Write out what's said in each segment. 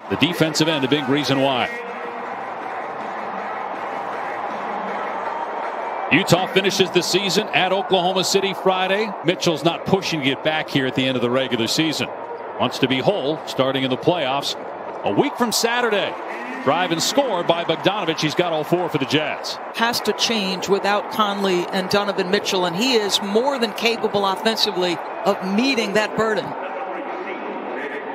The defensive end, a big reason why. Utah finishes the season at Oklahoma City Friday. Mitchell's not pushing to get back here at the end of the regular season. Wants to be whole starting in the playoffs a week from Saturday. Drive and score by Bogdanovich. He's got all four for the Jazz. Has to change without Conley and Donovan Mitchell, and he is more than capable offensively of meeting that burden.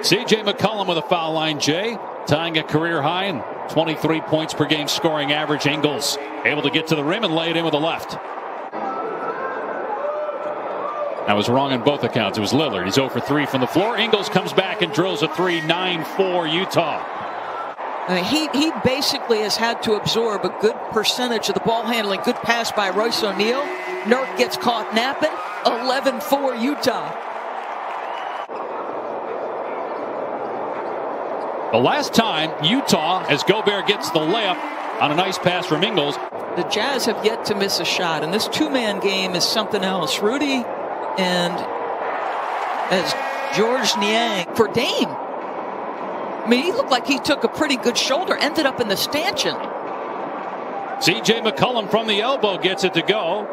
C.J. McCollum with a foul line, Jay. Tying a career high and 23 points per game scoring average. Ingles able to get to the rim and lay it in with the left. I was wrong on both accounts. It was Lillard. He's 0 for 3 from the floor. Ingles comes back and drills a three. 9-4 Utah. He basically has had to absorb a good percentage of the ball handling. Good pass by Royce O'Neal. Nurk gets caught napping. 11-4 Utah. The last time Utah, as Gobert gets the layup on a nice pass from Ingles. The Jazz have yet to miss a shot, and this two-man game is something else. Rudy and as Georges Niang for Dame. I mean, he looked like he took a pretty good shoulder, ended up in the stanchion. C.J. McCollum from the elbow gets it to go.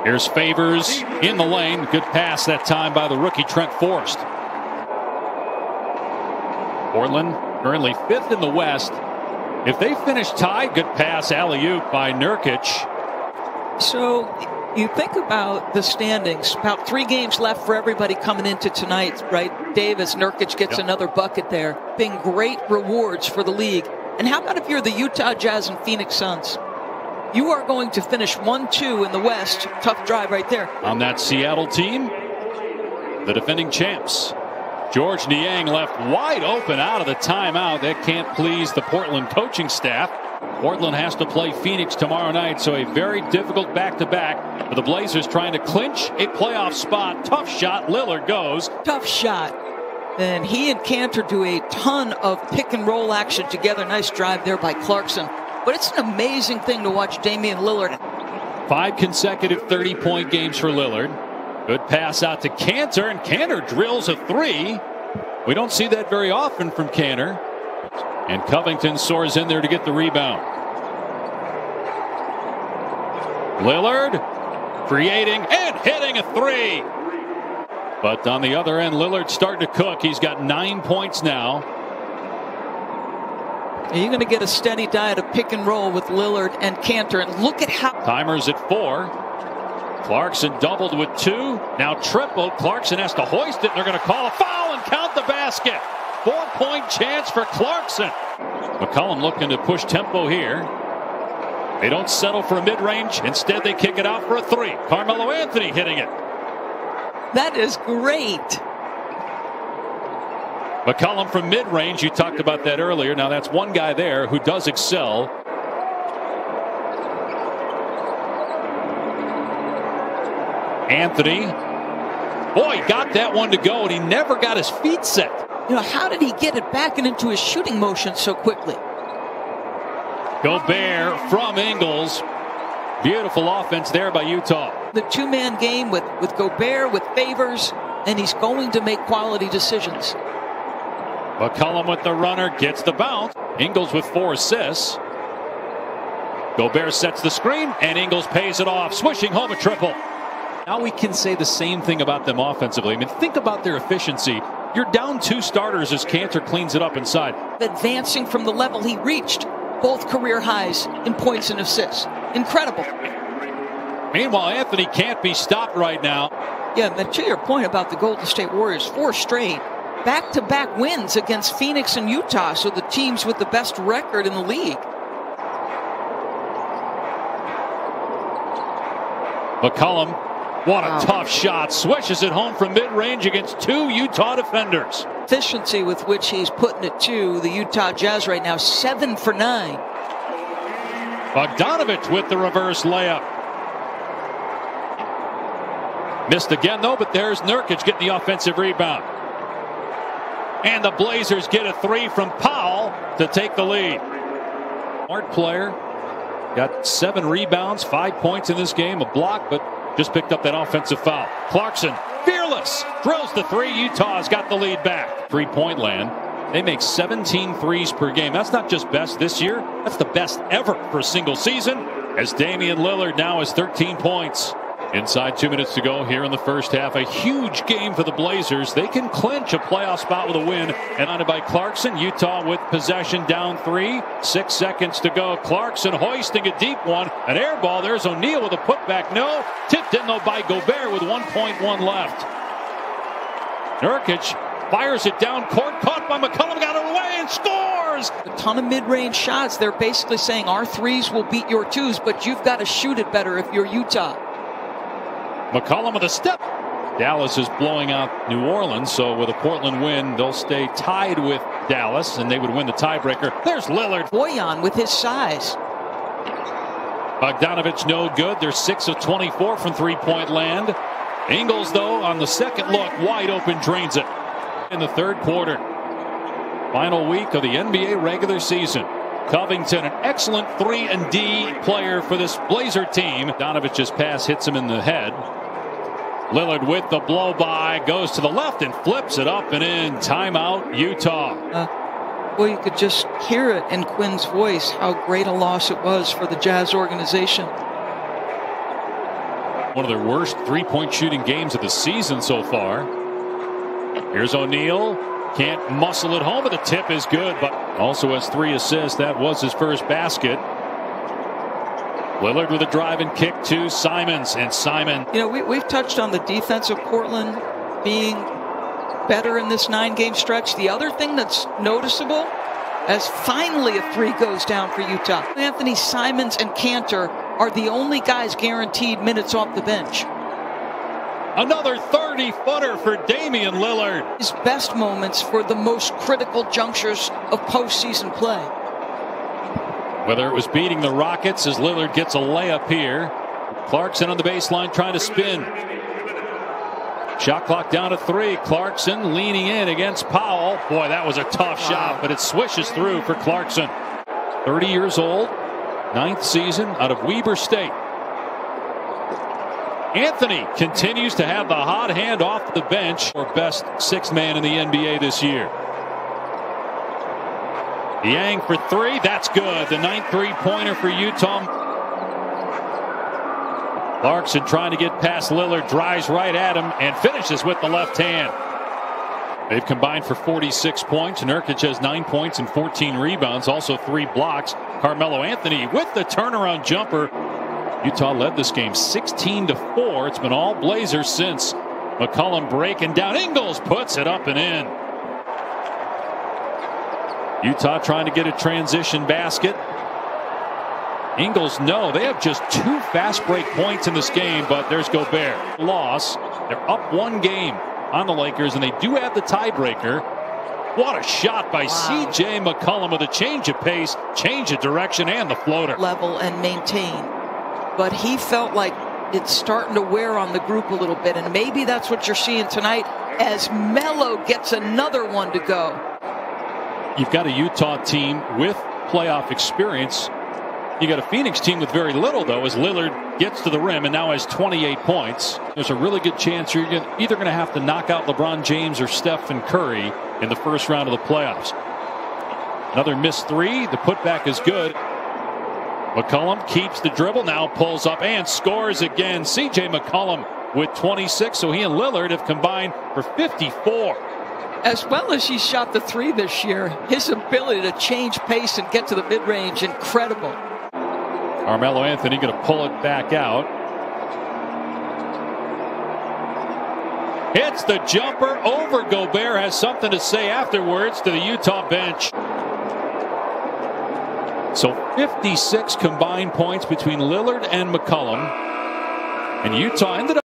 Here's Favors in the lane. Good pass that time by the rookie Trent Forrest. Portland currently 5th in the West. If they finish tied, good pass alley-oop by Nurkic. So you think about the standings. About 3 games left for everybody coming into tonight, right? Davis, Nurkic gets another bucket there. Being great rewards for the league. And how about if you're the Utah Jazz and Phoenix Suns? You are going to finish 1-2 in the West. Tough drive right there. On that Seattle team, the defending champs. Georges Niang left wide open out of the timeout. That can't please the Portland coaching staff. Portland has to play Phoenix tomorrow night, so a very difficult back-to-back for the Blazers trying to clinch a playoff spot. Tough shot. Lillard goes. Tough shot. And he and Cantor do a ton of pick-and-roll action together. Nice drive there by Clarkson. But it's an amazing thing to watch Damian Lillard. 5 consecutive 30-point games for Lillard. Good pass out to Cantor, and Cantor drills a 3. We don't see that very often from Cantor. And Covington soars in there to get the rebound. Lillard creating and hitting a 3. But on the other end, Lillard's starting to cook. He's got 9 points now. You're going to get a steady diet of pick and roll with Lillard and Cantor. And look at how. Timer's at 4. Clarkson doubled with 2. Now tripled. Clarkson has to hoist it. They're going to call a foul and count the basket. 4-point chance for Clarkson. McCollum looking to push tempo here. They don't settle for a mid-range. Instead, they kick it out for a 3. Carmelo Anthony hitting it. That is great. McCollum from mid-range, you talked about that earlier. Now that's one guy there who does excel. Anthony. Boy, got that one to go, and he never got his feet set. You know, how did he get it back and into his shooting motion so quickly? Gobert from Ingles. Beautiful offense there by Utah. The two-man game with Gobert, with Favors, and he's going to make quality decisions. McCollum with the runner, gets the bounce. Ingles with 4 assists. Gobert sets the screen, and Ingles pays it off, swishing home a triple. Now we can say the same thing about them offensively. I mean, think about their efficiency. You're down 2 starters as Cantor cleans it up inside. Advancing from the level he reached, both career highs in points and assists. Incredible. Meanwhile, Anthony can't be stopped right now. Yeah, but to your point about the Golden State Warriors, 4 straight back-to-back wins against Phoenix and Utah, so the teams with the best record in the league. McCollum, what a tough shot. Swishes it home from mid-range against 2 Utah defenders. Efficiency with which he's putting it to the Utah Jazz right now, 7 for 9. Bogdanovich with the reverse layup. Missed again, though, but there's Nurkic getting the offensive rebound. And the Blazers get a 3 from Powell to take the lead. Smart player. Got 7 rebounds, 5 points in this game, a block, but just picked up that offensive foul. Clarkson, fearless. Willis drills the three. Utah's got the lead back. 3-point land. They make 17 threes per game. That's not just best this year. That's the best ever for a single season, as Damian Lillard now has 13 points. Inside 2 minutes to go here in the first half. A huge game for the Blazers. They can clinch a playoff spot with a win. And on it by Clarkson. Utah with possession, down 3. 6 seconds to go. Clarkson hoisting a deep one. An air ball. There's O'Neal with a putback. No. Tipped in though by Gobert with 1.1 left. Nurkic fires it down court. Caught by McCollum. Got it away and scores. A ton of mid-range shots. They're basically saying our threes will beat your twos, but you've got to shoot it better if you're Utah. McCollum with a step. Dallas is blowing out New Orleans, so with a Portland win, they'll stay tied with Dallas, and they would win the tiebreaker. There's Lillard. Boyan with his size. Bogdanovich no good. They're 6 of 24 from three-point land. Ingles, though, on the second look, wide open, drains it in the third quarter. Final week of the NBA regular season. Covington, an excellent 3-and-D player for this Blazer team. Donovich's pass hits him in the head. Lillard with the blow-by, goes to the left and flips it up and in. Timeout, Utah. Well, you could just hear it in Quinn's voice, how great a loss it was for the Jazz organization. One of their worst three-point shooting games of the season so far. Here's O'Neal. Can't muscle it home, but the tip is good. But also has 3 assists. That was his first basket. Lillard with a drive and kick to Simons. And Simon. You know, we've touched on the defense of Portland being better in this 9-game stretch. The other thing that's noticeable, as finally a 3 goes down for Utah. Anthony Simons and Cantor are the only guys guaranteed minutes off the bench. Another 30-footer for Damian Lillard. His best moments for the most critical junctures of postseason play. Whether it was beating the Rockets as Lillard gets a layup here. Clarkson on the baseline trying to spin. Shot clock down to 3. Clarkson leaning in against Powell. Boy, that was a tough shot, but it swishes through for Clarkson. 30 years old, 9th season out of Weber State. Anthony continues to have the hot hand off the bench, or best 6th man in the NBA this year. Yang for 3. That's good. The 9th three-pointer for Utah. Clarkson trying to get past Lillard, drives right at him and finishes with the left hand. They've combined for 46 points. Nurkic has 9 points and 14 rebounds, also 3 blocks. Carmelo Anthony with the turnaround jumper. Utah led this game 16-4. It's been all Blazers since. McCollum breaking down. Ingles puts it up and in. Utah trying to get a transition basket. Ingles, no, they have just 2 fast break points in this game, but there's Gobert. Loss. They're up 1 game on the Lakers, and they do have the tiebreaker. What a shot by C.J. McCollum with a change of pace, change of direction, and the floater. Level and maintain. But he felt like it's starting to wear on the group a little bit, and maybe that's what you're seeing tonight as Melo gets another one to go. You've got a Utah team with playoff experience. You got a Phoenix team with very little, though, as Lillard gets to the rim and now has 28 points. There's a really good chance you're either going to have to knock out LeBron James or Stephen Curry in the first round of the playoffs. Another missed 3. The putback is good. McCollum keeps the dribble, now pulls up and scores again. C.J. McCollum with 26, so he and Lillard have combined for 54. As well as he shot the 3 this year, his ability to change pace and get to the mid-range, incredible. Carmelo Anthony going to pull it back out. Hits the jumper over Gobert, has something to say afterwards to the Utah bench. So 56 combined points between Lillard and McCollum. And Utah ended up